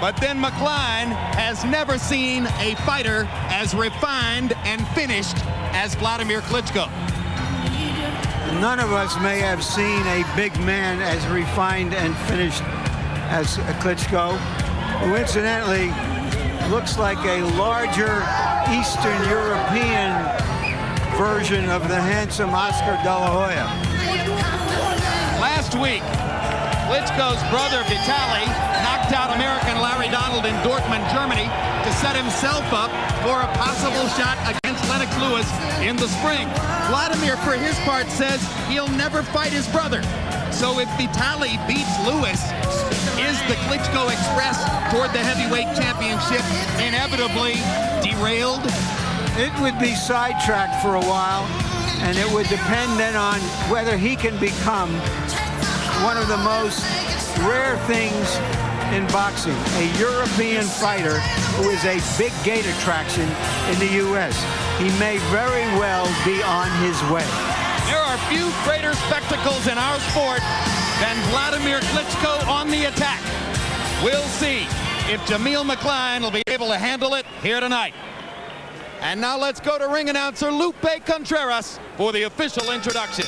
But then Maklainan has never seen a fighter as refined and finished as Vladimir Klitschko. None of us may have seen a big man as refined and finished as Klitschko, who incidentally looks like a larger Eastern European version of the handsome Oscar De La Hoya. Last week, Klitschko's brother Vitaly knocked out American Larry Donald in Dortmund, Germany to set himself up for a possible shot against Lennox Lewis in the spring. Vladimir, for his part, says he'll never fight his brother. So if Vitaly beats Lewis, is the Klitschko Express toward the heavyweight championship inevitably derailed? It would be sidetracked for a while, and it would depend then on whether he can become one of the most rare things in boxing, a European fighter who is a big gate attraction in the U.S. He may very well be on his way. There are few greater spectacles in our sport than Vladimir Klitschko on the attack. We'll see if Jamil Maklainan will be able to handle it here tonight. And now let's go to ring announcer Lupe Contreras for the official introduction.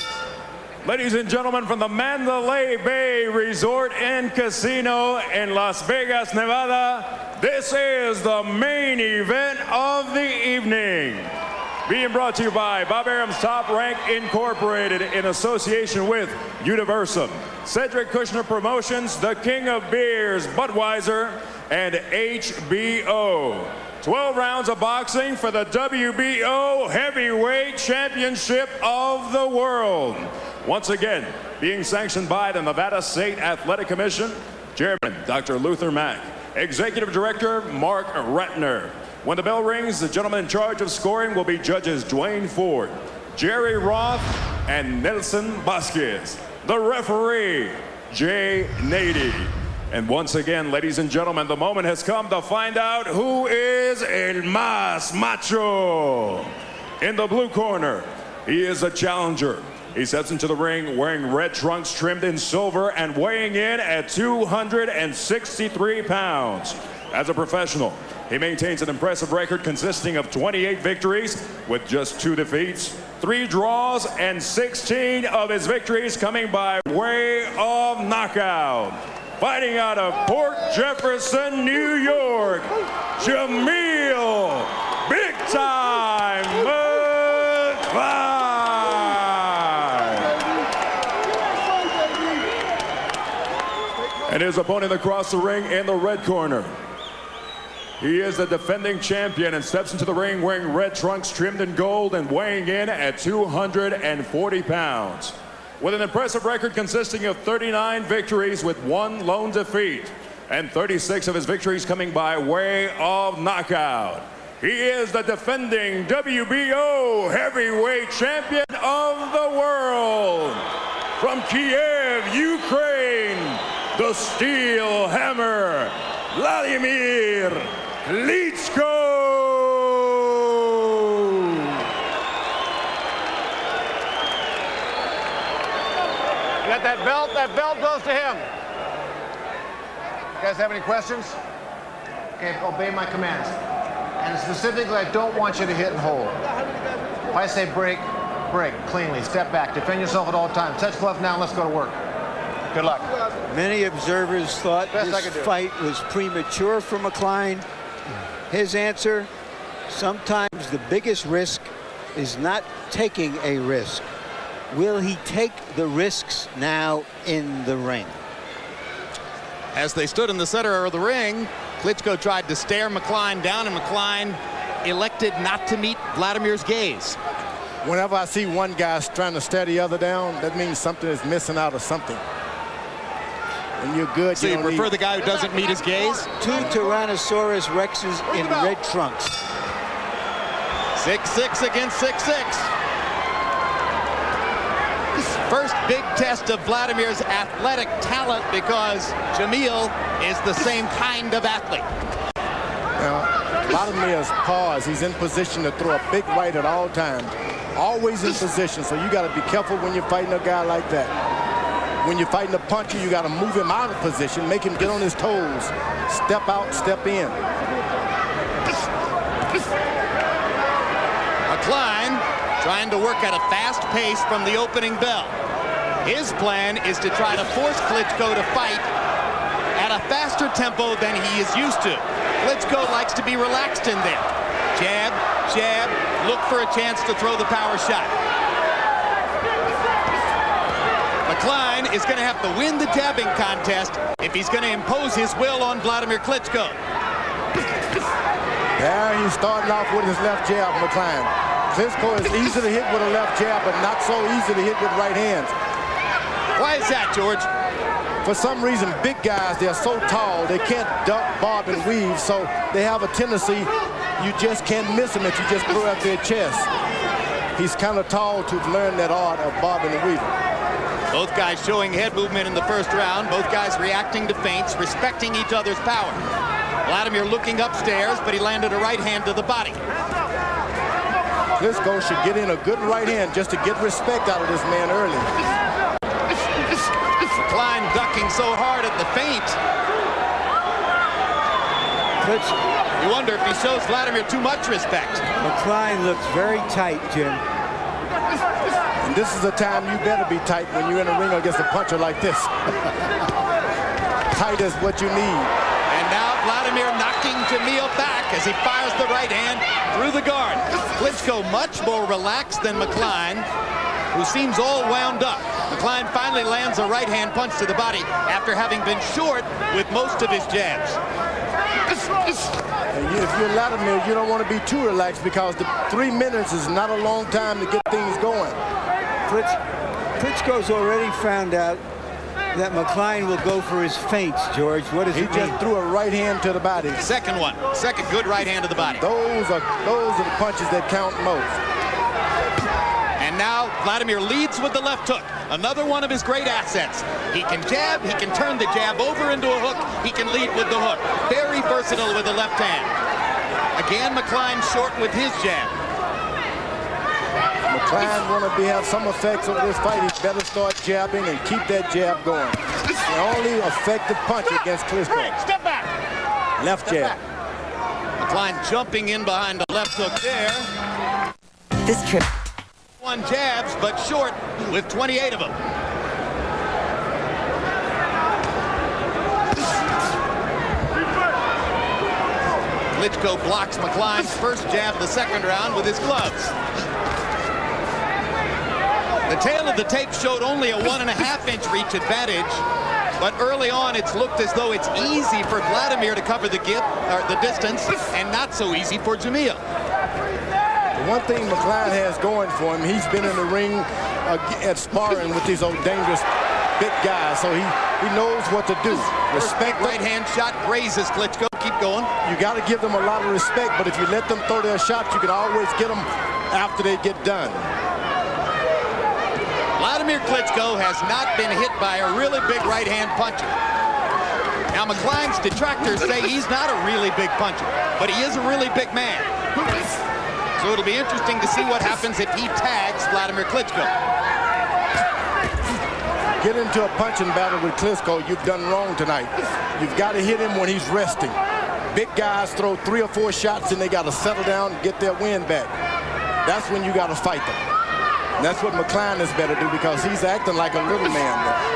Ladies and gentlemen, from the Mandalay Bay Resort and Casino in Las Vegas, Nevada, this is the main event of the evening. Being brought to you by Bob Arum's Top Rank Incorporated in association with Universum, Cedric Kushner Promotions, the King of Beers, Budweiser, and HBO. 12 rounds of boxing for the WBO Heavyweight Championship of the World. Once again, being sanctioned by the Nevada State Athletic Commission, Chairman Dr. Luther Mack, Executive Director Mark Ratner. When the bell rings, the gentleman in charge of scoring will be judges Dwayne Ford, Jerry Roth, and Nelson Vasquez. The referee, Jay Nady. And once again, ladies and gentlemen, the moment has come to find out who is El Más Macho. In the blue corner, he is a challenger. He steps into the ring wearing red trunks trimmed in silver and weighing in at 263 pounds. As a professional, he maintains an impressive record consisting of 28 victories with just 2 defeats, 3 draws, and 16 of his victories coming by way of knockout. Fighting out of Port Jefferson, New York, Jamil Big Time Maklainan. And his opponent across the ring in the red corner. He is the defending champion and steps into the ring wearing red trunks trimmed in gold and weighing in at 240 pounds. With an impressive record consisting of 39 victories with 1 lone defeat and 36 of his victories coming by way of knockout. He is the defending WBO Heavyweight Champion of the World. From Kiev, Ukraine, the Steel Hammer, Vladimir Klitschko. You got that belt? That belt goes to him. You guys have any questions? Okay, obey my commands. And specifically, I don't want you to hit and hold. If I say break, break cleanly. Step back. Defend yourself at all times. Touch glove now. Let's go to work. Good luck. Many observers thought this fight was premature for Maklainan. His answer, sometimes the biggest risk is not taking a risk. Will he take the risks now in the ring? As they stood in the center of the ring, Klitschko tried to stare Maklainan down, and Maklainan elected not to meet Vladimir's gaze. Whenever I see one guy trying to stare the other down, that means something is missing out of something. When you're good, so you prefer the guy who doesn't meet his gaze? 2 Tyrannosaurus Rexes in red trunks. 6'6" against 6'6". First big test of Vladimir's athletic talent, because Jamil is the same kind of athlete. Now, Vladimir's pause. He's in position to throw a big right at all times. Always in position, so you got to be careful when you're fighting a guy like that. When you're fighting a puncher, you got to move him out of position, make him get on his toes, step out, step in. Maklainan trying to work at a fast pace from the opening bell. His plan is to try to force Klitschko to fight at a faster tempo than he is used to. Klitschko likes to be relaxed in there. Jab, jab, look for a chance to throw the power shot. Maklainan is going to have to win the jabbing contest if he's going to impose his will on Vladimir Klitschko. There he's starting off with his left jab, Maklainan. Klitschko is easy to hit with a left jab, but not so easy to hit with right hands. Why is that, George? For some reason, big guys, they're so tall, they can't duck, bob, and weave, so they have a tendency, you just can't miss them if you just throw up their chest. He's kind of tall to learn that art of bobbing and weaving. Both guys showing head movement in the first round, both guys reacting to feints, respecting each other's power. Vladimir looking upstairs, but he landed a right hand to the body. Klitschko should get in a good right hand just to get respect out of this man early. Maklainan ducking so hard at the feint. You wonder if he shows Vladimir too much respect. Maklainan looks very tight, Jim. And this is the time you better be tight when you're in a ring against a puncher like this. Tight is what you need. And now Vladimir knocking Jamil back as he fires the right hand through the guard. Klitschko much more relaxed than Maklainan, who seems all wound up. Maklainan finally lands a right hand punch to the body after having been short with most of his jabs. If you're Vladimir, you don't want to be too relaxed because the 3 minutes is not a long time to get things going. Klitschko's already found out that Maklainan will go for his feints, George. What does he it mean? He just threw a right hand to the body. Second one. Second good right hand to the body. Those are the punches that count most. And now Vladimir leads with the left hook. Another one of his great assets. He can jab, he can turn the jab over into a hook, he can lead with the hook. Very versatile with the left hand. Again, Maklainan short with his jab. Maklainan want to have some effects over this fight. He better start jabbing and keep that jab going. The only effective punch against Klitschko. Step back. Left jab. Maklainan jumping in behind the left hook there. This trip. One jabs, but short with 28 of them. Klitschko blocks Maklainan first jab the second round with his gloves. The tail of the tape showed only a 1.5-inch reach advantage, but early on it's looked as though it's easy for Vladimir to cover the distance and not so easy for Jamil. One thing Maklainan has going for him, he's been in the ring at sparring with these old dangerous big guys, so he knows what to do. Respect right hand shot grazes Klitschko. Keep going. You got to give them a lot of respect, but if you let them throw their shots, you can always get them after they get done. Vladimir Klitschko has not been hit by a really big right hand puncher. Now Maklainan's detractors say he's not a really big puncher, but he is a really big man. So it'll be interesting to see what happens if he tags Vladimir Klitschko. Get into a punching battle with Klitschko, you've done wrong tonight. You've got to hit him when he's resting. Big guys throw 3 or 4 shots and they got to settle down and get their wind back. That's when you got to fight them. And that's what Maklainan is better do because he's acting like a little man.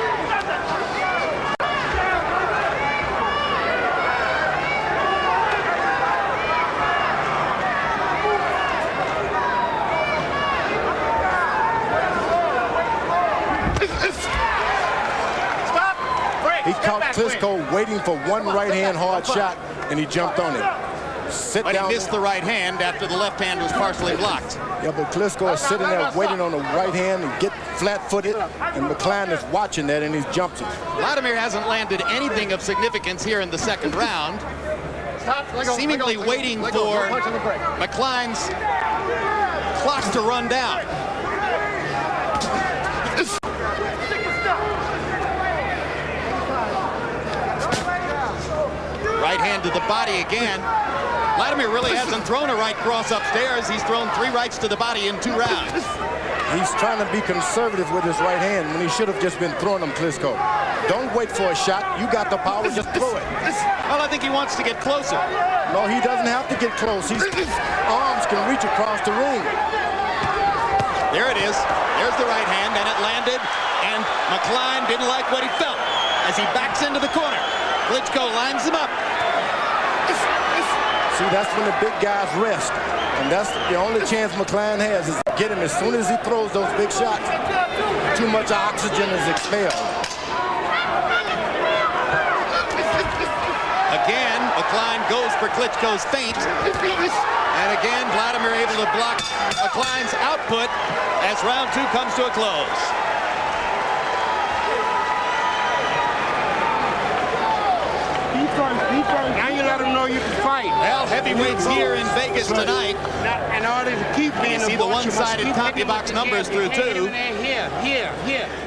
He caught Klitschko waiting for one right hand hard shot, and he jumped on him. But he missed the right hand after the left hand was partially blocked. Yeah, but Klitschko is sitting there waiting on the right hand and get flat-footed, and Maklainan is watching that, and he jumps it. Vladimir hasn't landed anything of significance here in the second round. Seemingly waiting for Maklainan's clock to run down. Right hand to the body again. Vladimir really hasn't thrown a right cross upstairs. He's thrown 3 rights to the body in 2 rounds. He's trying to be conservative with his right hand when he should have just been throwing them, Klitschko. Don't wait for a shot. You got the power, just throw it. Well, I think he wants to get closer. No, he doesn't have to get close. His arms can reach across the ring. There it is. There's the right hand, and it landed. And Maklainan didn't like what he felt as he backs into the corner. Klitschko lines him up. See, that's when the big guys rest. And that's the only chance Maklainan has is to get him as soon as he throws those big shots. Too much oxygen is expelled. Again, Maklainan goes for Klitschko's feint. And again, Vladimir able to block Maklainan output as round 2 comes to a close. Now you let them know you can fight. Well, heavyweights here in Vegas tonight. In order to keep me in You see the one-sided CompuBox numbers through 2. Here,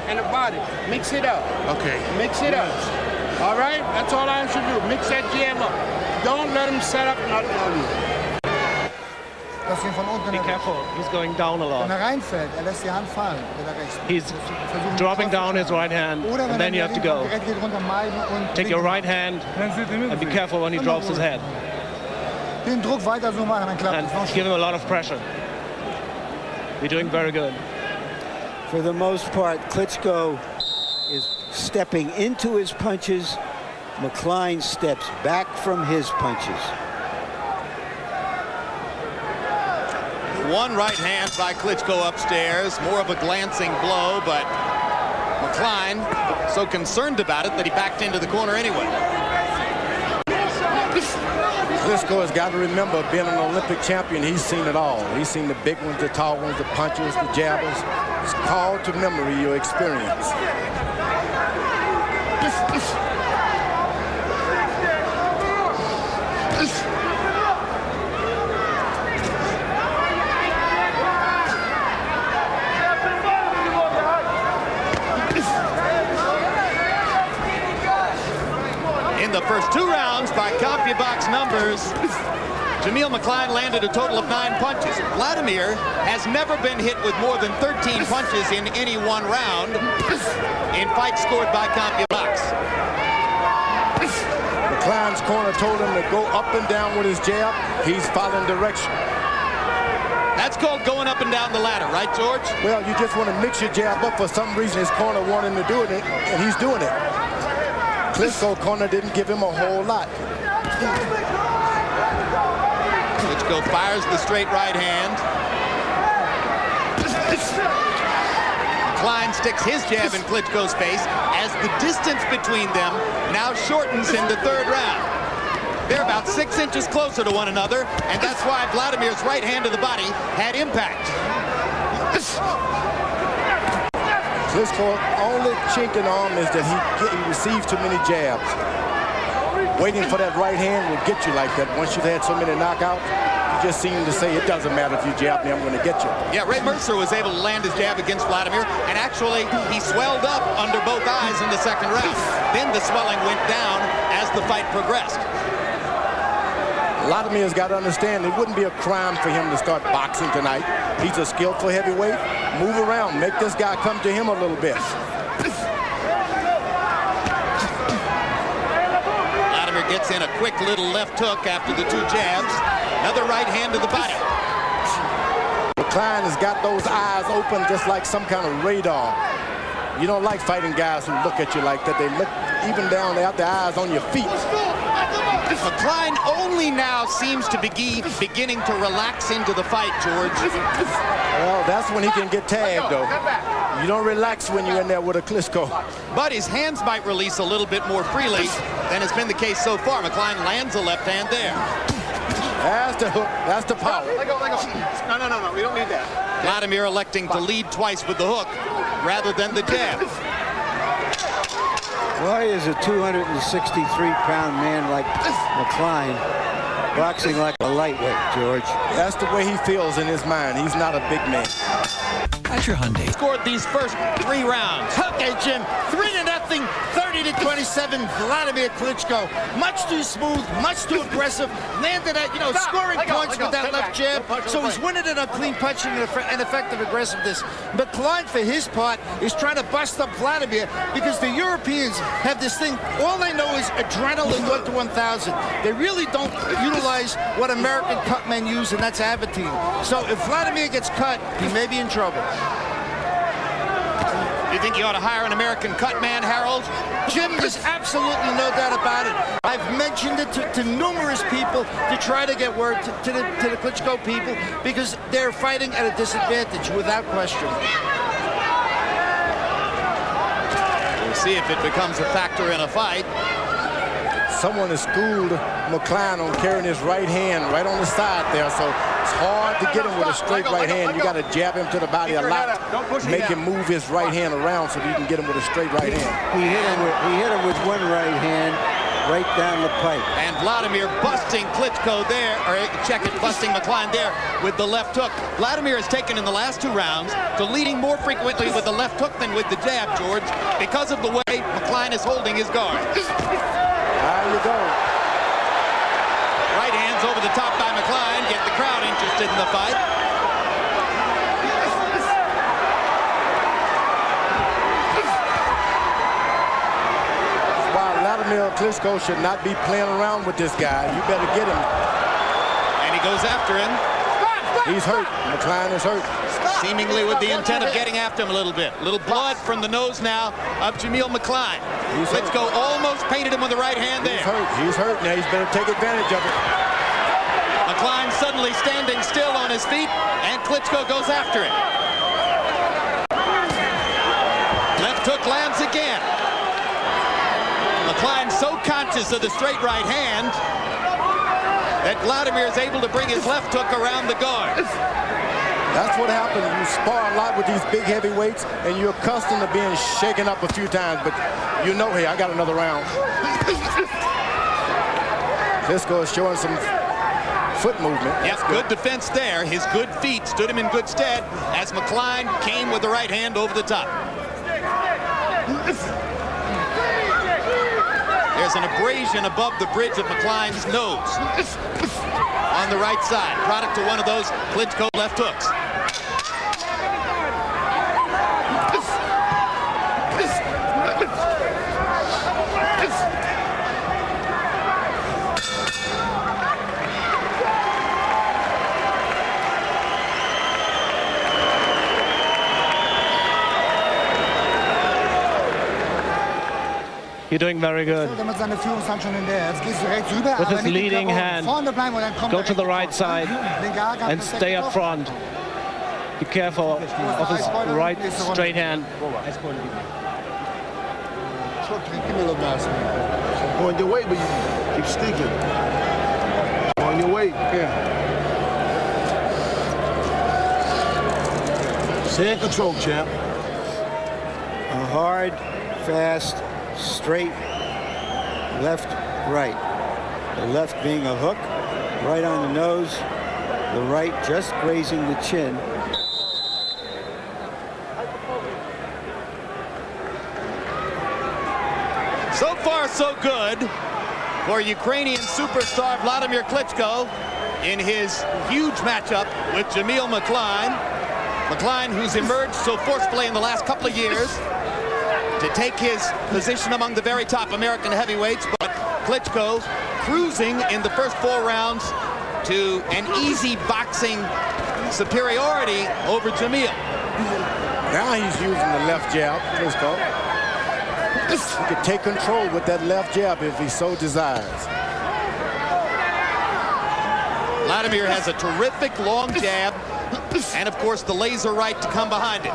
and the body. Mix it up. Okay. Mix it up. All right? That's all I should do. Mix that jab up. Don't let him set up nothing on you. Be careful, he's going down a lot. He's dropping down his right hand, and then you have to go. Take your right hand and be careful when he drops his head. And give him a lot of pressure. You're doing very good. For the most part, Klitschko is stepping into his punches. Maklainan steps back from his punches. One right hand by Klitschko upstairs, more of a glancing blow, but Maklainan so concerned about it that he backed into the corner anyway. Klitschko has got to remember, being an Olympic champion, he's seen it all. He's seen the big ones, the tall ones, the punches, the jabbers. It's called to memory your experience. The first 2 rounds by CompuBox numbers, Jamil Maklainan landed a total of 9 punches. Vladimir has never been hit with more than 13 punches in any one round in fights scored by CompuBox. Maklainan corner told him to go up and down with his jab. He's following direction. That's called going up and down the ladder, right, George? Well, you just want to mix your jab up. For some reason, his corner wanted him to do it, and he's doing it. Klitschko corner didn't give him a whole lot. Klitschko fires the straight right hand. Maklainan sticks his jab in Klitschko's face as the distance between them now shortens in the 3rd round. They're about 6 inches closer to one another, and that's why Vladimir's right hand to the body had impact. Klitschko's only chink in arm is that he receives too many jabs. Waiting for that right hand will get you like that. Once you've had so many knockouts, you just seem to say, it doesn't matter if you jab me, I'm going to get you. Yeah, Ray Mercer was able to land his jab against Vladimir, and actually he swelled up under both eyes in the 2nd round. Then the swelling went down as the fight progressed. Vladimir's got to understand it wouldn't be a crime for him to start boxing tonight. He's a skillful heavyweight. Move around. Make this guy come to him a little bit. Vladimir gets in a quick little left hook after the 2 jabs. Another right hand to the body. Maklainan has got those eyes open just like some kind of radar. You don't like fighting guys who look at you like that. They look even down, they have the eyes on your feet. Maklainan only now seems to be beginning to relax into the fight, George. Well, that's when he can get tagged, though. You don't relax when you're in there with a Klitschko. But his hands might release a little bit more freely than has been the case so far. Maklainan lands a left hand there. That's the hook. That's the power. Let go. No. We don't need that. Vladimir electing to lead twice with the hook rather than the jab. Why is a 263-pound man like Maklainan boxing like a lightweight, George? That's the way he feels in his mind. He's not a big man. At your Hyundai. Scored these first 3 rounds. Okay, Jim. 3-0, 30 30-27, Vladimir Klitschko. Much too smooth, much too aggressive. Landed at, scoring points with that left jab. So he's winning it on clean punching and effective aggressiveness. Maklainan, for his part, is trying to bust up Vladimir because the Europeans have this thing. All they know is adrenaline 1 to 1,000. They really don't utilize what American cut men use, and that's Aventine. So if Vladimir gets cut, he may be in trouble. You think you ought to hire an American cut man, Harold? Jim, there's absolutely no doubt about it. I've mentioned it to numerous people to try to get word to the Klitschko people because they're fighting at a disadvantage, without question. We'll see if it becomes a factor in a fight. Someone has schooled Maklainan on carrying his right hand right on the side there, so it's hard to get him with a straight right hand. You got to jab him to the body a lot, make him move his right hand around so you can get him with a straight right hand. He hit him with one right hand right down the pipe. And Vladimir busting Klitschko there, or busting Maklainan there with the left hook. Vladimir has taken in the last 2 rounds to leading more frequently with the left hook than with the jab, George, because of the way Maklainan is holding his guard. There you go. Right hands over the top by Maklainan, get the crowd interested in the fight. While Vladimir Klitschko should not be playing around with this guy. You better get him. And he goes after him. He's hurt. Maklainan is hurt. Seemingly with the intent of getting after him a little bit. A little blood from the nose now of Jamil Maklainan. Klitschko almost painted him with the right hand there. He's hurt now. He's better take advantage of it. Maklainan suddenly standing still on his feet, and Klitschko goes after him. Left hook lands again. Maklainan so conscious of the straight right hand that Vladimir is able to bring his left hook around the guard. That's what happens. You spar a lot with these big heavyweights, and you're accustomed to being shaken up a few times, but you know, hey, I got another round. Klitschko is showing some foot movement. Yep, good defense there. His good feet stood him in good stead as Maklainan came with the right hand over the top. There's an abrasion above the bridge of Maklain's nose on the right side, product of one of those Klitschko left hooks. You're doing very good. With his leading hand, go to the right side and stay up front. Be careful of his right straight hand. Going your way, but you keep stinking. Going your way. Yeah. Stay in control, champ. A hard, fast, straight, left, right. The left being a hook, right on the nose, the right just grazing the chin. So far, so good for Ukrainian superstar Vladimir Klitschko in his huge matchup with Jamil Maklainan. Maklainan, who's emerged so forcefully in the last couple of years to take his position among the very top American heavyweights, but Klitschko cruising in the first 4 rounds to an easy boxing superiority over Jamil. Now he's using the left jab, Klitschko. He can take control with that left jab if he so desires. Vladimir has a terrific long jab, and of course the laser right to come behind it.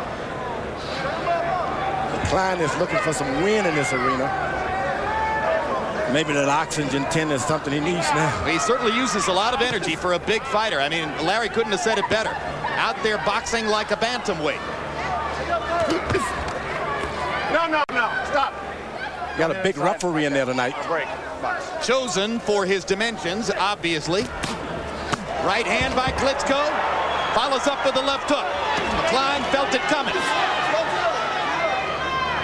Maklainan is looking for some win in this arena. Maybe that oxygen 10 is something he needs now. He certainly uses a lot of energy for a big fighter. I mean, Larry couldn't have said it better. Out there boxing like a bantamweight. No, stop. Got a big referee in there tonight. Break. Chosen for his dimensions, obviously. Right hand by Klitschko. Follows up with the left hook. Maklainan felt it coming.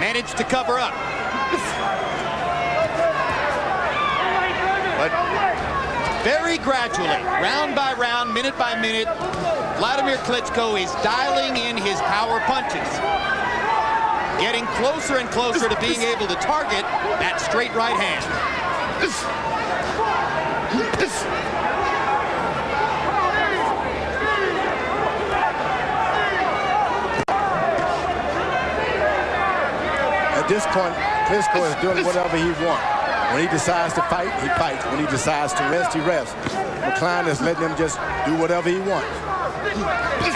Managed to cover up. Very gradually, round by round, minute by minute, Vladimir Klitschko is dialing in his power punches. Getting closer and closer to being able to target that straight right hand. At this point, Klitschko is doing whatever he wants. When he decides to fight, he fights. When he decides to rest, he rests. Maklainan is letting him just do whatever he wants.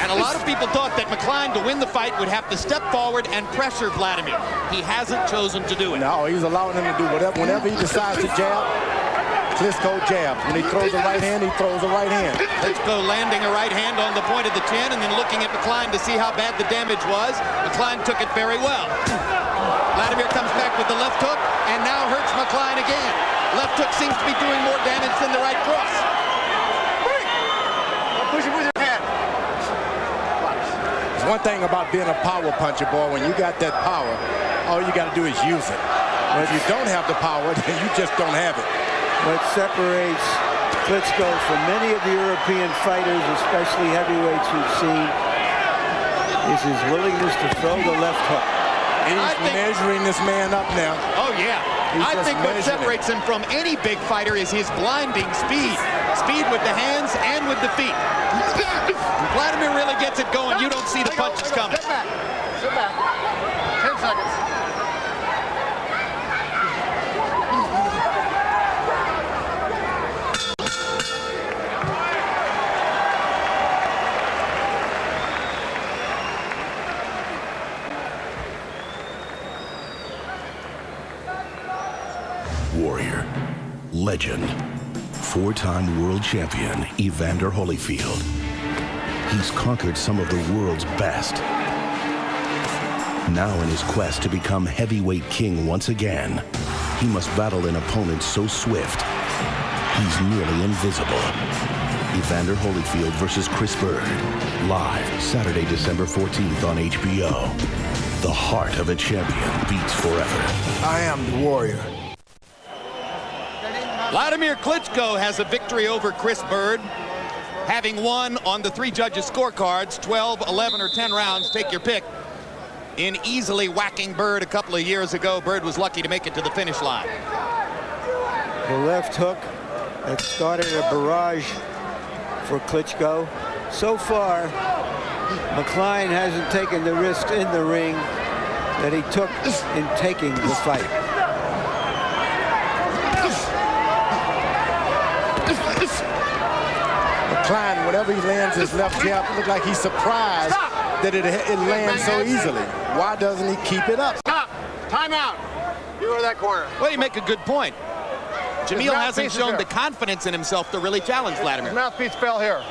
And a lot of people thought that Maklainan, to win the fight, would have to step forward and pressure Vladimir. He hasn't chosen to do it. No, he's allowing him to do whatever. Whenever he decides to jab, Klitschko jabs. When he throws a right hand, he throws a right hand. Klitschko landing a right hand on the point of the chin and then looking at Maklainan to see how bad the damage was. Maklainan took it very well. Vladimir comes back with the left hook and now hurts Maklainan again. Left hook seems to be doing more damage than the right cross. Push him with your head. There's one thing about being a power puncher, boy. When you got that power, all you got to do is use it. But if you don't have the power, then you just don't have it. What separates Klitschko from many of the European fighters, especially heavyweights we've seen, is his willingness to throw the left hook. And he's measuring this man up now. Oh, yeah. I think what separates him from any big fighter is his blinding speed. Speed with the hands and with the feet. Vladimir really gets it going. You don't see the punches coming. Sit back. Sit back. 10 seconds. Warrior, legend, four-time world champion Evander Holyfield. He's conquered some of the world's best. Now in his quest to become heavyweight king once again, he must battle an opponent so swift, he's nearly invisible. Evander Holyfield versus Chris Bird, live Saturday, December 14th on HBO. The heart of a champion beats forever. I am the warrior. Vladimir Klitschko has a victory over Chris Bird, having won on the three judges' scorecards, 12, 11, or 10 rounds, take your pick, in easily whacking Bird a couple of years ago. Bird was lucky to make it to the finish line. The left hook that started a barrage for Klitschko. So far, Maklainan hasn't taken the risk in the ring that he took in taking the fight. Maklainan, whenever he lands his left jab, it looks like he's surprised that it lands so easily. Why doesn't he keep it up? Stop. Time out. You are that corner. Well, you make a good point. Jamil hasn't shown the confidence in himself to really challenge Vladimir. His mouthpiece fell here.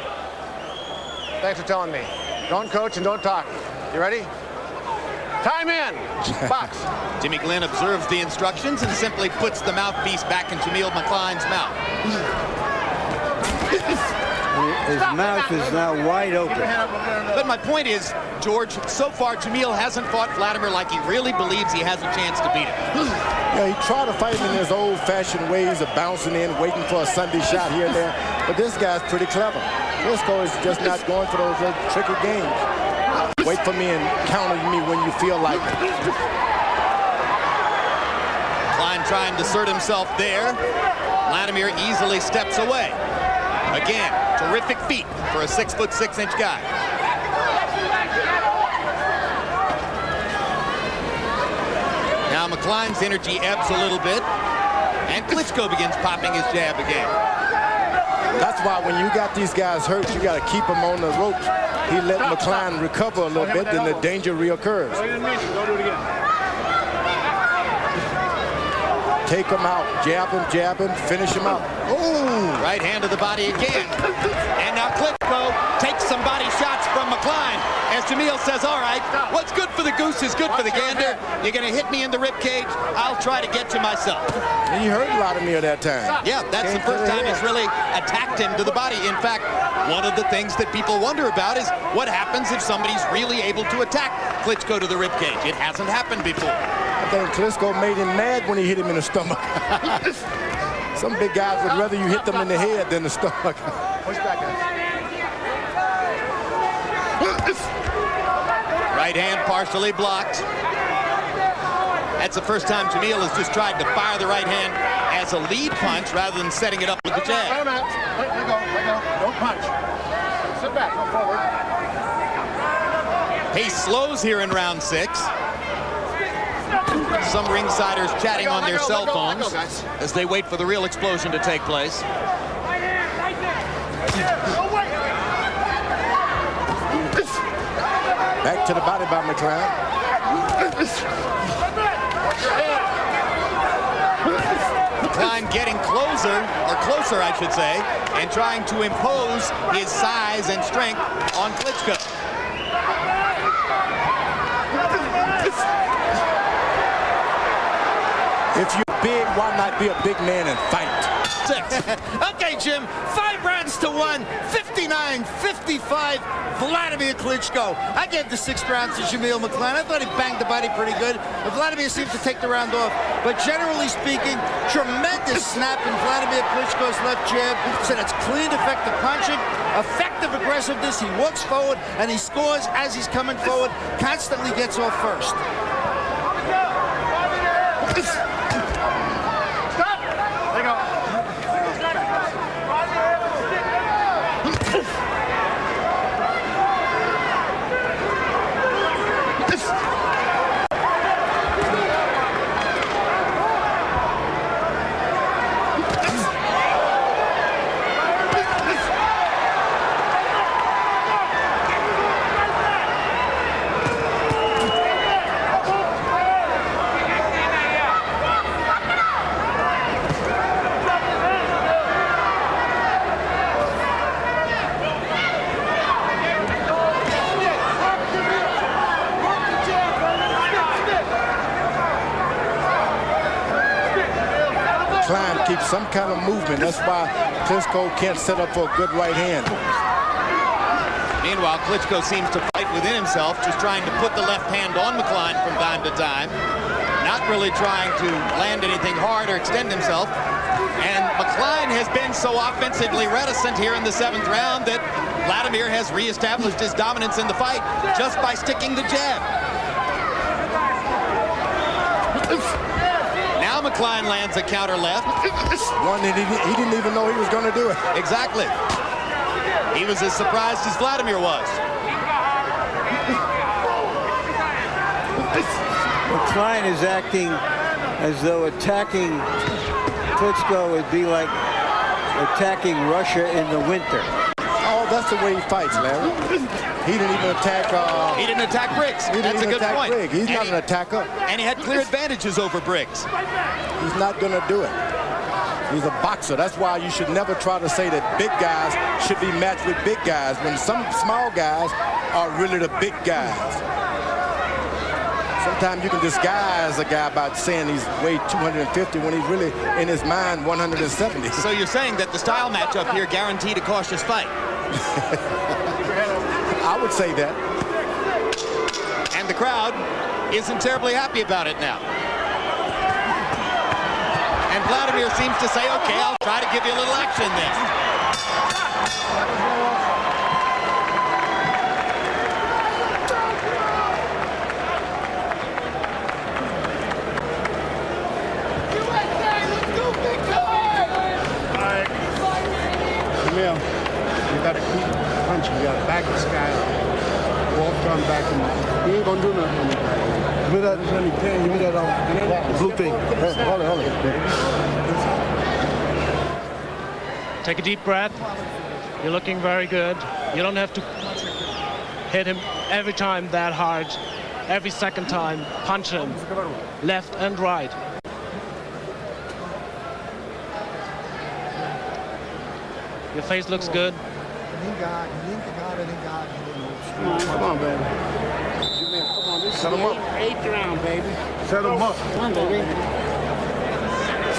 Thanks for telling me. Don't coach and don't talk. You ready? Time in. Box. Jimmy Glenn observes the instructions and simply puts the mouthpiece back in Jamil Maklain's mouth. His mouth is now wide open. But my point is, George, so far Jamil hasn't fought Vladimir like he really believes he has a chance to beat him. Yeah, he tried to fight him in his old-fashioned ways of bouncing in, waiting for a Sunday shot here and there. But this guy's pretty clever. Klitschko is just not going for those little tricky games. Wait for me and counter me when you feel like it. Klein trying to assert himself there. Vladimir easily steps away. Again, terrific feet for a 6'6" guy. Now Maklain's energy ebbs a little bit, and Klitschko begins popping his jab again. That's why when you got these guys hurt, you got to keep them on the ropes. He let Maklainan recover a little bit, then the danger reoccurs. Take him out, jab him, finish him out. Ooh, right hand to the body again. And now Klitschko takes some body shots from Maklainan. As Jamil says, all right, what's good for the goose is good for the gander. You're going to hit me in the rib cage. I'll try to get you myself. And he hurt Vladimir that time. Yeah, that's the first time he's really attacked him to the body. In fact, one of the things that people wonder about is what happens if somebody's really able to attack Klitschko to the rib cage. It hasn't happened before. I think Klitschko made him mad when he hit him in the stomach. Some big guys would rather you hit them in the head than the stomach. Push back, guys. Right hand partially blocked. That's the first time Jamil has just tried to fire the right hand as a lead punch rather than setting it up with the jab. Let go. Don't punch. Sit back, go forward. Pace slows here in round 6. Some ringsiders chatting on their cell phones as they wait for the real explosion to take place. Back to the body by Maklainan. Maklainan getting closer I should say, and trying to impose his size and strength on Klitschko. If you're big, why not be a big man and fight? Okay, Jim, 5 rounds to 1, 59-55, Vladimir Klitschko. I gave the 6th round to Jamil Maklainan. I thought he banged the body pretty good, but Vladimir seemed to take the round off. But generally speaking, tremendous snap in Vladimir Klitschko's left jab. So that's clean, effective punching, effective aggressiveness. He walks forward and he scores as he's coming forward, constantly gets off first. Keep some kind of movement. That's why Klitschko can't set up for a good right hand. Meanwhile, Klitschko seems to fight within himself, just trying to put the left hand on Maklainan from time to time, not really trying to land anything hard or extend himself. And Maklainan has been so offensively reticent here in the 7th round that Vladimir has reestablished his dominance in the fight just by sticking the jab. Now Maklainan lands a counter left. One that he didn't even know he was going to do it. Exactly. He was as surprised as Vladimir was. Maklainan is acting as though attacking Klitschko would be like attacking Russia in the winter. Oh, that's the way he fights, Larry. He didn't even attack... he didn't attack Briggs. That's a good point. Briggs. He's not an attacker. And he had clear advantages over Briggs. He's not going to do it. He's a boxer. That's why you should never try to say that big guys should be matched with big guys when some small guys are really the big guys. Sometimes you can disguise a guy by saying he's weighed 250 when he's really, in his mind, 170. So you're saying that the style matchup here guaranteed a cautious fight? I would say that. And the crowd isn't terribly happy about it now. And Vladimir seems to say, okay, I'll try to give you a little action then. Jamil, you got to keep punching. You got to back this guy up. Walk on back him. He ain't going to do nothing. Give me that. Give me that blue thing. Hold it. Take a deep breath. You're looking very good. You don't have to hit him every time that hard. Every second time, punch him. Left and right. Your face looks good. Come on, baby. Come on, this Set him up. 8th round, baby. Set him up. Come on, baby.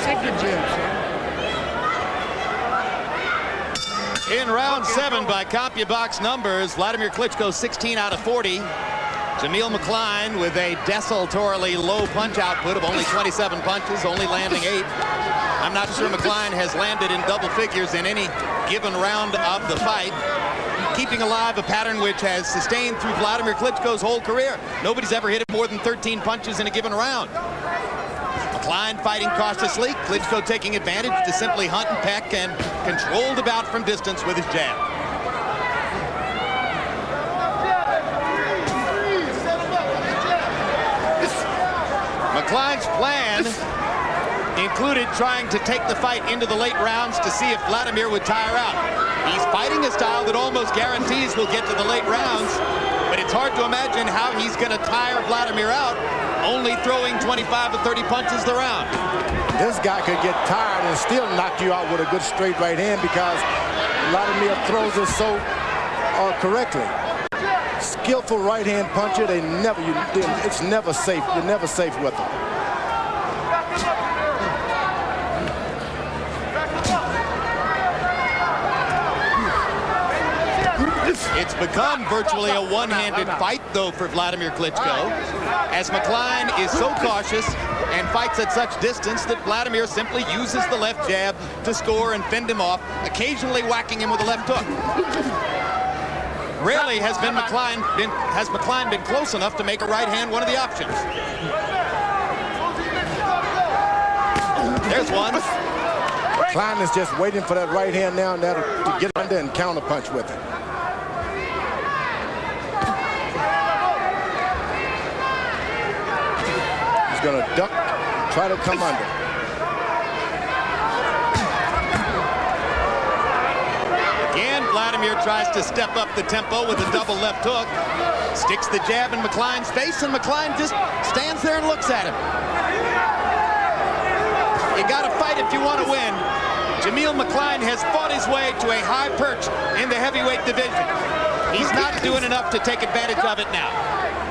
Take your gym, son. In round 7 by CompuBox numbers, Vladimir Klitschko 16 out of 40. Jamil Maklainan with a desultorily low punch output of only 27 punches, only landing 8. I'm not sure Maklainan has landed in double figures in any given round of the fight, keeping alive a pattern which has sustained through Vladimir Klitschko's whole career. Nobody's ever hit him more than 13 punches in a given round. Maklainan fighting cautiously, Klitschko taking advantage to simply hunt and peck and control the bout from distance with his jab. Maklainan plan included trying to take the fight into the late rounds to see if Vladimir would tire out. He's fighting a style that almost guarantees we'll get to the late rounds, but it's hard to imagine how he's going to tire Vladimir out, only throwing 25 to 30 punches the round. This guy could get tired and still knock you out with a good straight right hand because Vladimir throws it so correctly. Skillful right hand puncher, it's never safe. You're never safe with them. It's become virtually a one-handed fight, though, for Vladimir Klitschko, as Maklainan is so cautious and fights at such distance that Vladimir simply uses the left jab to score and fend him off, occasionally whacking him with a left hook. Rarely has Maklainan been close enough to make a right hand one of the options. There's one. Maklainan is just waiting for that right hand now and to get under and counter punch with it. He's going to duck, try to come under. Again, Vladimir tries to step up the tempo with a double left hook. Sticks the jab in Maklainan face, and Maklainan just stands there and looks at him. You got to fight if you want to win. Jamil Maklainan has fought his way to a high perch in the heavyweight division. He's not doing enough to take advantage of it now.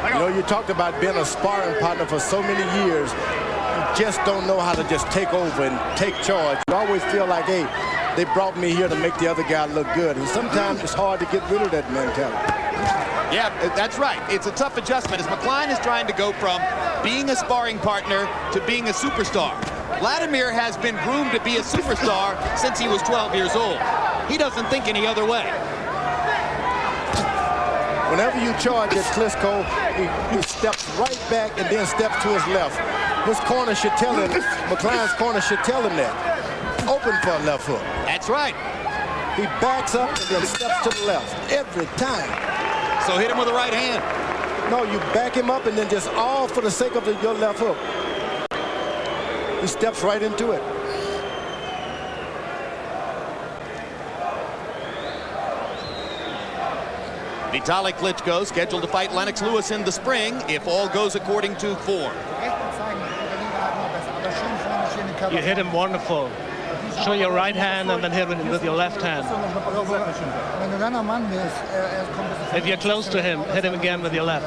You know, you talked about being a sparring partner for so many years. You just don't know how to just take over and take charge. You always feel like, hey, they brought me here to make the other guy look good. And sometimes it's hard to get rid of that mentality. Yeah, that's right. It's a tough adjustment as Maklainan is trying to go from being a sparring partner to being a superstar. Vladimir has been groomed to be a superstar since he was 12 years old. He doesn't think any other way. Whenever you charge at Klitschko, he steps right back and then steps to his left. His corner should tell him, Maklainan corner should tell him that. Open for a left hook. That's right. He backs up and then steps to the left every time. So hit him with a right hand. No, you back him up and then just all for the sake of your left hook. He steps right into it. Vitaly Klitschko scheduled to fight Lennox Lewis in the spring if all goes according to form. You hit him wonderful. Show your right hand and then hit him with your left hand. If you're close to him, hit him again with your left.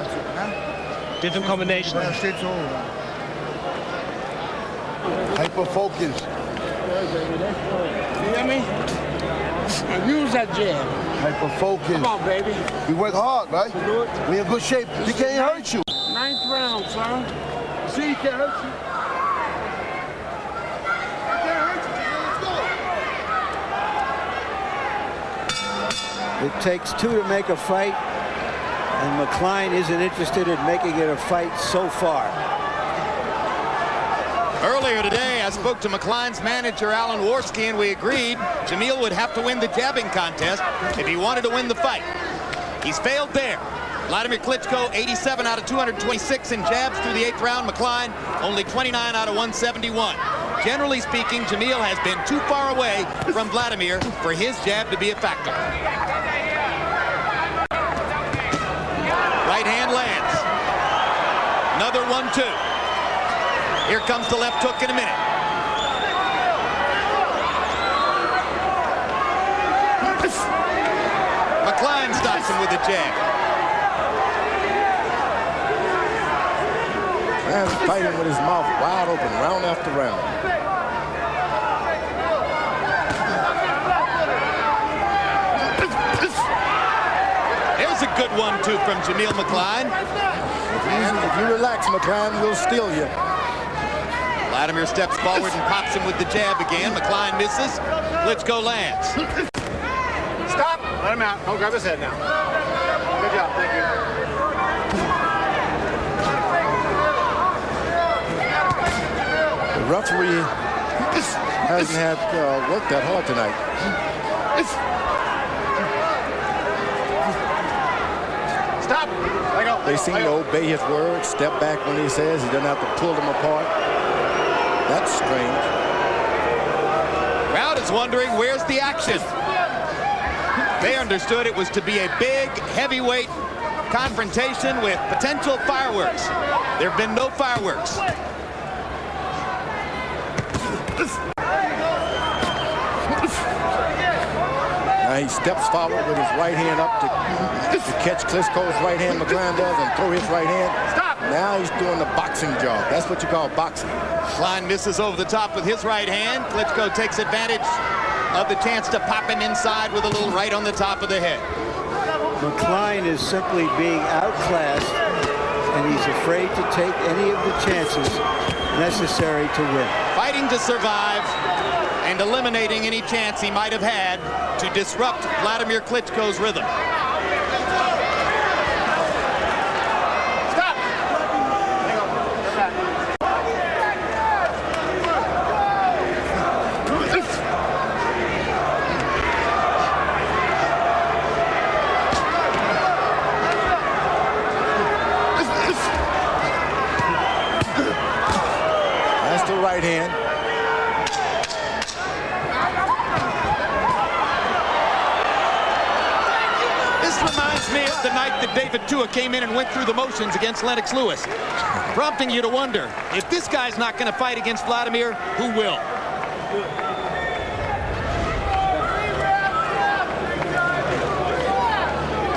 Different combination. Hyper focus. You hear me? Use that jab. Hyper focus. Come on, baby. We work hard, right? We in good shape. He can't hurt you. 9th round, son. See, he can't hurt you. It takes two to make a fight, and Maklainan isn't interested in making it a fight so far. Earlier today, I spoke to Maklainan manager, Alan Worski, and we agreed Jamil would have to win the jabbing contest if he wanted to win the fight. He's failed there. Vladimir Klitschko, 87 out of 226 in jabs through the 8th round. Maklainan, only 29 out of 171. Generally speaking, Jamil has been too far away from Vladimir for his jab to be a factor. Right hand lands. Another 1-2. Here comes the left hook in a minute. Maklainan stops him with a jab. Man's fighting with his mouth wide open, round after round. There's a good 1-2 from Jamil Maklainan. If you relax, Maklainan will steal you. Vladimir steps forward and pops him with the jab again. Maklainan misses. Klitschko lands. Stop. Let him out. Don't grab his head now. Good job. Thank you. The referee hasn't had work that hard tonight. Stop. Let go. They seem to obey his words, step back when he says. He doesn't have to pull them apart. That's strange. Crowd is wondering, where's the action? They understood it was to be a big, heavyweight confrontation with potential fireworks. There have been no fireworks. Now he steps forward with his right hand up to catch Klitschko's right hand. Maklainan does, and throw his right hand. Stop. Now he's doing the boxing job. That's what you call boxing. Klein misses over the top with his right hand. Klitschko takes advantage of the chance to pop him inside with a little right on the top of the head. Maklainan is simply being outclassed, and he's afraid to take any of the chances necessary to win. Fighting to survive and eliminating any chance he might have had to disrupt Vladimir Klitschko's rhythm. Stop. Hang on. Get back. That's the right hand. Me of the night that David Tua came in and went through the motions against Lennox Lewis, prompting you to wonder, if this guy's not going to fight against Vladimir, who will?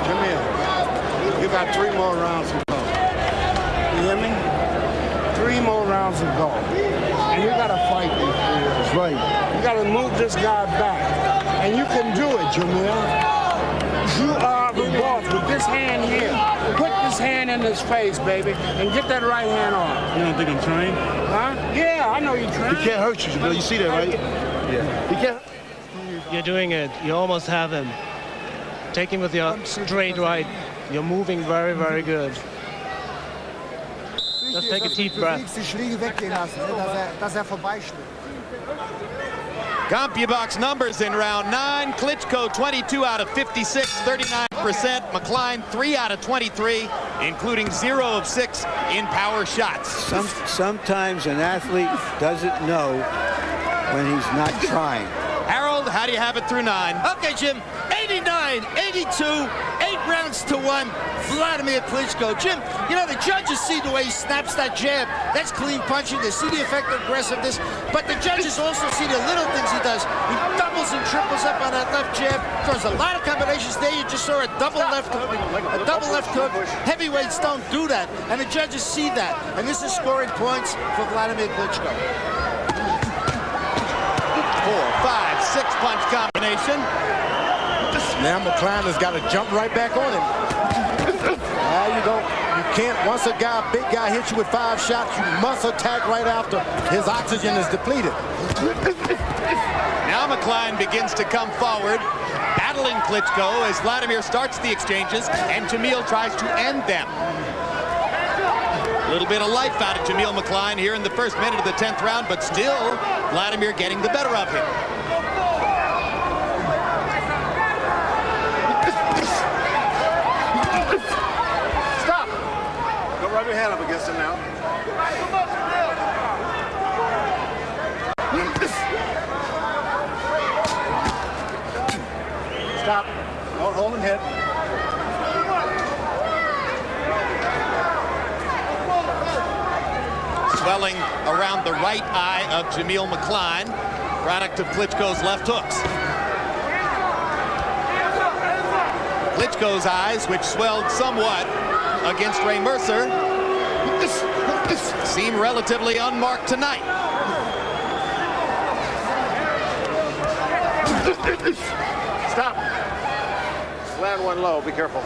Jamil, you got 3 more rounds to go. You hear me? 3 more rounds to go. And you got to fight these dudes. That's right. You got to move this guy back. And you can do it, Jamil. You are the boss with this hand here. Put this hand in his face, baby, and get that right hand on. You don't think I'm trained? Huh? Yeah, I know you're trained. He can't hurt you, Jamil. You see that, right? Yeah. He can't. You're doing it. You almost have him. Take him with your straight right. You're moving very, very good. Just take a deep breath. CompuBox numbers in round 9. Klitschko 22 out of 56, 39%. Maklainan 3 out of 23, including 0 of 6 in power shots. Sometimes an athlete doesn't know when he's not trying. Harold, how do you have it through 9? Okay, Jim, 89, 82, 8 rounds to 1, Vladimir Klitschko. Jim, you know, the judges see the way he snaps that jab. That's clean punching. They see the effect of aggressiveness. But the judges also see the little things he does. He doubles and triples up on that left jab. Throws a lot of combinations. There you just saw a double left hook. A double left hook. Heavyweights don't do that. And the judges see that. And this is scoring points for Vladimir Klitschko. 4, 5, 6 punch combination. Now Maklainan's got to jump right back on him. Now you can't, once a big guy hits you with 5 shots, you must attack right after his oxygen is depleted. Now Maklainan begins to come forward, battling Klitschko as Vladimir starts the exchanges and Jamil tries to end them. A little bit of life out of Jamil Maklainan here in the first minute of the 10th round, but still Vladimir getting the better of him. Stop. Don't rub your hand up against him now. Stop. Don't hold him hit. Swelling around the right eye of Jamil Maklainan, product of Klitschko's left hooks. Klitschko's eyes, which swelled somewhat against Ray Mercer, seem relatively unmarked tonight. Stop. Land one low. Be careful.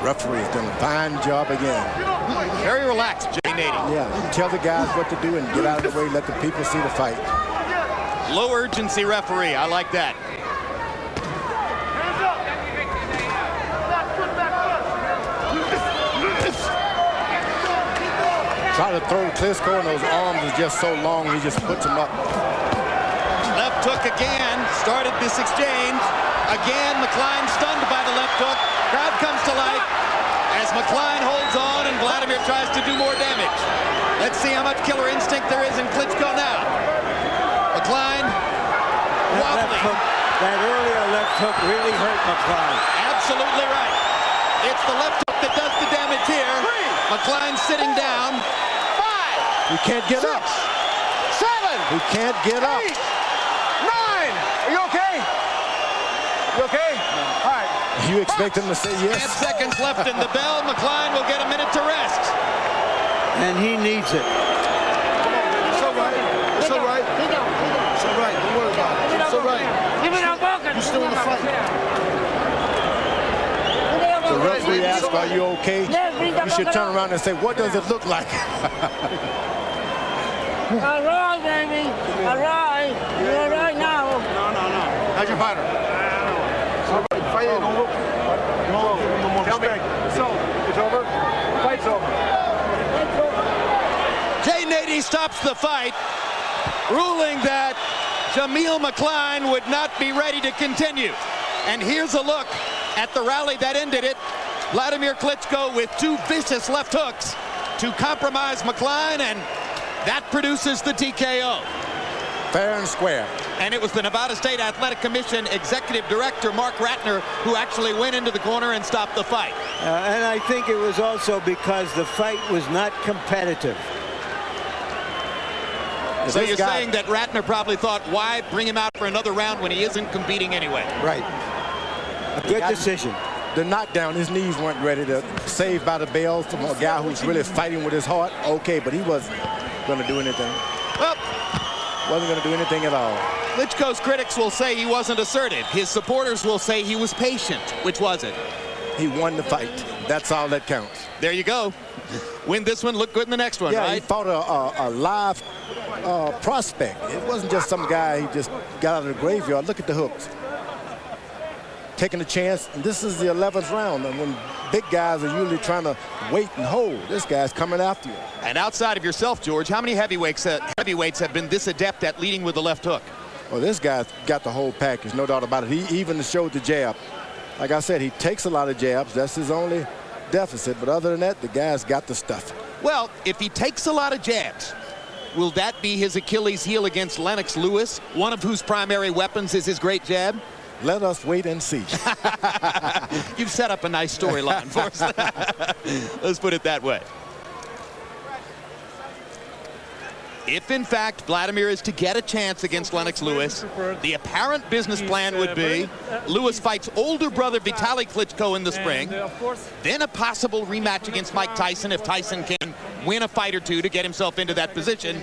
Referee has done a fine job again. Very relaxed, Jay Nady. Yeah, tell the guys what to do and get out of the way, let the people see the fight. Low urgency referee, I like that. Try to throw Klitschko, and those arms is just so long, he just puts them up. Left hook again, started this exchange. Again, Maklainan stunned by the left hook. Crowd comes to life as Maklainan holds on and Vladimir tries to do more damage. Let's see how much killer instinct there is in Klitschko now. Maklainan wobbling. That earlier left hook really hurt Maklainan. Absolutely right. It's the left hook that does the damage here. Maklainan sitting down. 5. He can't get up. 7. He can't get up. 8. 9. Are you okay? You okay? All right. You expect him to say yes? 10 seconds left in the bell. Maklainan will get a minute to rest. And he needs it. It's all right. It's all right. It's all right. Don't worry about it. It's all right. You're still in the fight. The referee asks, are you okay? You should turn around and say, what does it look like? All right, baby. All right. You're all right now. No. How's your fighter? It's all right. Fight ain't over. No more respect. It's over. It's over? Fight's over. Jay Nady stops the fight, ruling that Jamil Maklainan would not be ready to continue. And here's a look at the rally that ended it. Vladimir Klitschko with 2 vicious left hooks to compromise Maklainan, and that produces the TKO. Fair and square. And it was the Nevada State Athletic Commission Executive Director Mark Ratner who actually went into the corner and stopped the fight. And I think it was also because the fight was not competitive. So you're saying that Ratner probably thought, why bring him out for another round when he isn't competing anyway? Right. A good decision. The knockdown, his knees weren't ready to save by the bell from a guy who's really fighting with his heart. Okay, but he wasn't going to do anything. Well, wasn't going to do anything at all. Klitschko's critics will say he wasn't assertive. His supporters will say he was patient. Which was it? He won the fight. That's all that counts. There you go. Win this one, look good in the next one, yeah, right? He fought a live prospect. It wasn't just some guy he just got out of the graveyard. Look at the hooks. Taking a chance, and this is the 11th round, and when big guys are usually trying to wait and hold, this guy's coming after you. And outside of yourself, George, how many heavyweights have been this adept at leading with the left hook? Well, this guy's got the whole package, no doubt about it. He even showed the jab. Like I said, he takes a lot of jabs. That's his only deficit, but other than that, the guy's got the stuff. Well, if he takes a lot of jabs, will that be his Achilles heel against Lennox Lewis, one of whose primary weapons is his great jab? Let us wait and see. You've set up a nice storyline for us. Let's put it that way. If, in fact, Vladimir is to get a chance against Lennox Lewis, the apparent business plan would be Lewis fights older brother Vitaly Klitschko in the spring, then a possible rematch against Mike Tyson if Tyson can win a fight or two to get himself into that position,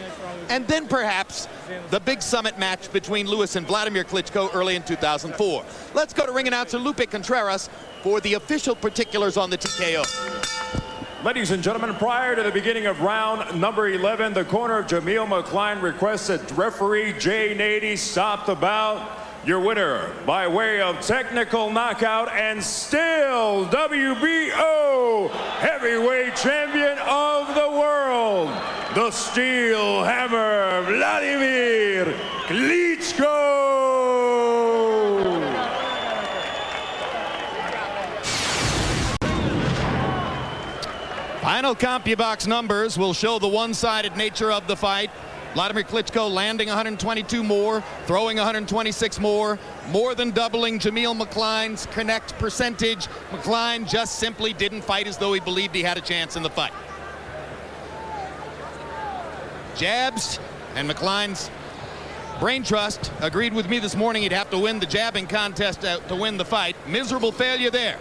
and then perhaps the big summit match between Lewis and Vladimir Klitschko early in 2004. Let's go to ring announcer Lupe Contreras for the official particulars on the TKO. Ladies and gentlemen, prior to the beginning of round number 11, the corner of Jamil Maklainan requests that referee Jay Nady stop the bout. Your winner by way of technical knockout and still WBO heavyweight champion of the world, the Steel Hammer, Vladimir Klitschko. Final CompuBox numbers will show the one-sided nature of the fight. Vladimir Klitschko landing 122 more, throwing 126 more than doubling Jamil Maklainan's connect percentage. Maklainan just simply didn't fight as though he believed he had a chance in the fight. Jabs, and Maklainan's brain trust agreed with me this morning he'd have to win the jabbing contest to win the fight. Miserable failure there,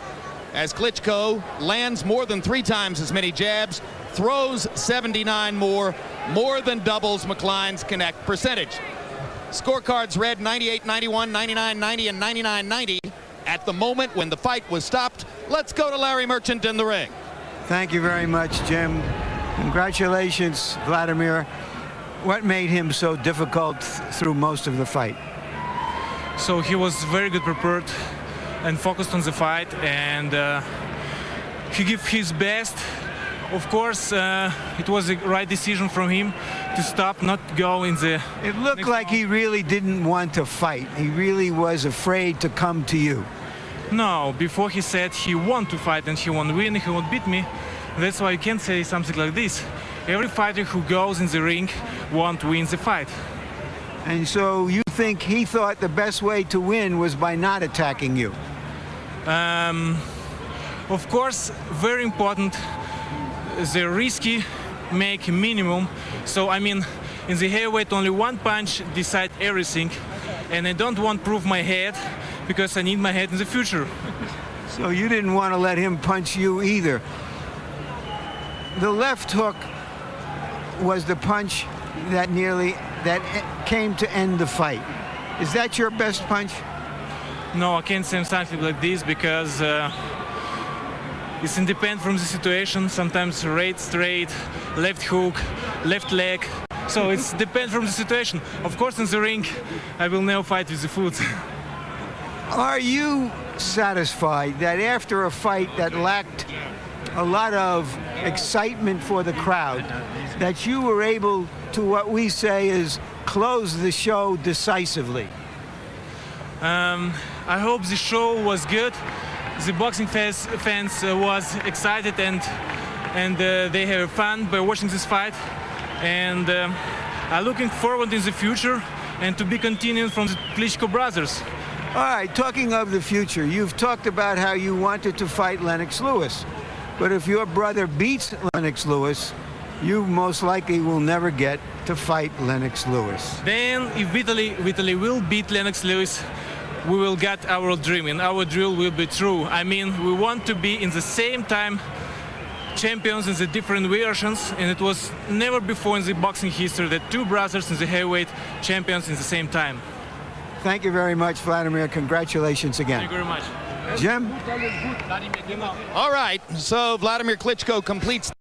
as Klitschko lands more than 3 times as many jabs, throws 79 more than doubles Maklainan's connect percentage. Scorecards read 98-91, 99-90, and 99-90. at the moment when the fight was stopped. Let's go to Larry Merchant in the ring. Thank you very much, Jim. Congratulations, Vladimir. What made him so difficult through most of the fight? So he was very good prepared and focused on the fight, and he gave his best. Of course, it was the right decision from him to stop, not go in the... It looked like he really didn't want to fight. He really was afraid to come to you. No, before he said he want to fight and he won't win, he won't beat me. That's why you can't say something like this. Every fighter who goes in the ring won't win the fight. And so you think he thought the best way to win was by not attacking you? Of course, very important, the risky make minimum. So, I mean, in the heavyweight, only one punch decide everything. And I don't want to prove my head, because I need my head in the future. So you didn't want to let him punch you either. The left hook was the punch that came to end the fight. Is that your best punch? No, I can't say something like this, because it's independent from the situation. Sometimes right straight, left hook, left leg. So it's depends from the situation. Of course, in the ring, I will never fight with the foot. Are you satisfied that after a fight that lacked a lot of excitement for the crowd, that you were able to, what we say is, close the show decisively? I hope the show was good. The boxing fans was excited and they have fun by watching this fight. And I'm looking forward in the future and to be continued from the Klitschko brothers. All right, talking of the future, you've talked about how you wanted to fight Lennox Lewis. But if your brother beats Lennox Lewis, you most likely will never get to fight Lennox Lewis. Then, if Vitaly will beat Lennox Lewis, we will get our dream, and our dream will be true. I mean, we want to be in the same time champions in the different versions, and it was never before in the boxing history that two brothers in the heavyweight champions in the same time. Thank you very much, Vladimir. Congratulations again. Thank you very much. Jim? All right, so Vladimir Klitschko completes